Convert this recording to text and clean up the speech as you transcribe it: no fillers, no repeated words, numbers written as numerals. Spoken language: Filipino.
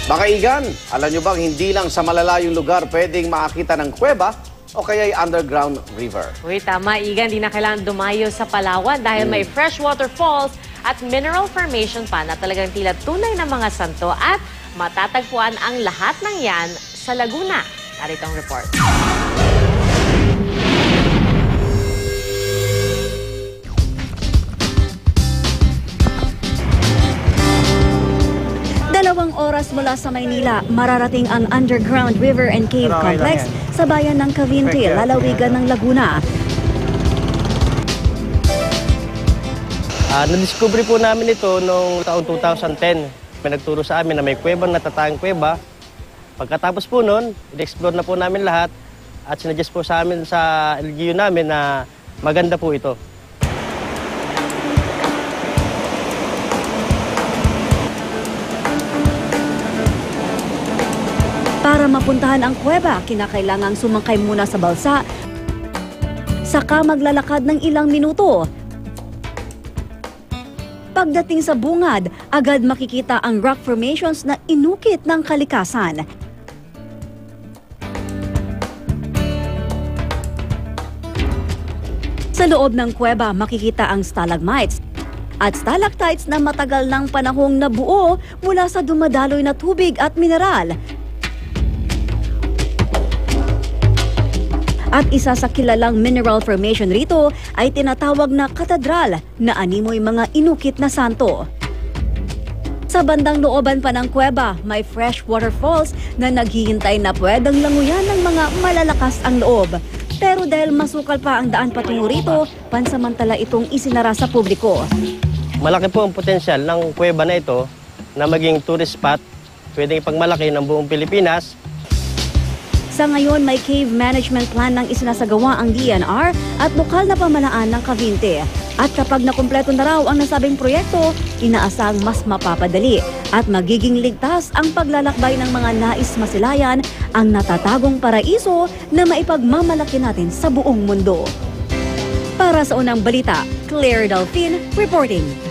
Makaigan, alam nyo bang hindi lang sa malalayong lugar pwedeng makakita ng kuweba o kaya'y underground river? Uy, tama, Igan. Di na kailangan dumayo sa Palawan dahil may freshwater falls at mineral formation pa na talagang tila tunay na mga santo at matatagpuan ang lahat ng yan sa Laguna. Narito ang report. Dalawang oras mula sa Maynila, mararating ang underground river and cave complex sa bayan ng Cavinti, lalawigan ng Laguna. Nadiscovery po namin ito noong taong 2010. May nagturo sa amin na may kuwebang natatayang kuweba. Pagkatapos po noon, i-explore na po namin lahat at sinuggest po sa amin sa LGU namin na maganda po ito. Para mapuntahan ang kuweba, kinakailangang sumakay muna sa balsa, saka maglalakad ng ilang minuto. Pagdating sa bungad, agad makikita ang rock formations na inukit ng kalikasan. Sa loob ng kuweba, makikita ang stalagmites at stalactites na matagal ng panahong nabuo mula sa dumadaloy na tubig at mineral. At isa sa kilalang mineral formation rito ay tinatawag na katedral na animoy mga inukit na santo. Sa bandang looban pa ng kuweba, may fresh waterfalls na naghihintay na pwedeng languyan ng mga malalakas ang loob. Pero dahil masukal pa ang daan patungo rito, pansamantala itong isinara sa publiko. Malaki po ang potensyal ng kuweba na ito na maging tourist spot, pwedeng ipagmalaki ng buong Pilipinas. Sa ngayon, may cave management plan ng isinasagawa ang DNR at lokal na pamalaan ng Cavinti. At kapag nakumpleto na raw ang nasabing proyekto, inaasang mas mapapadali at magiging ligtas ang paglalakbay ng mga nais masilayan ang natatagong paraiso na maipagmamalaki natin sa buong mundo. Para sa unang balita, Claire Delfin reporting.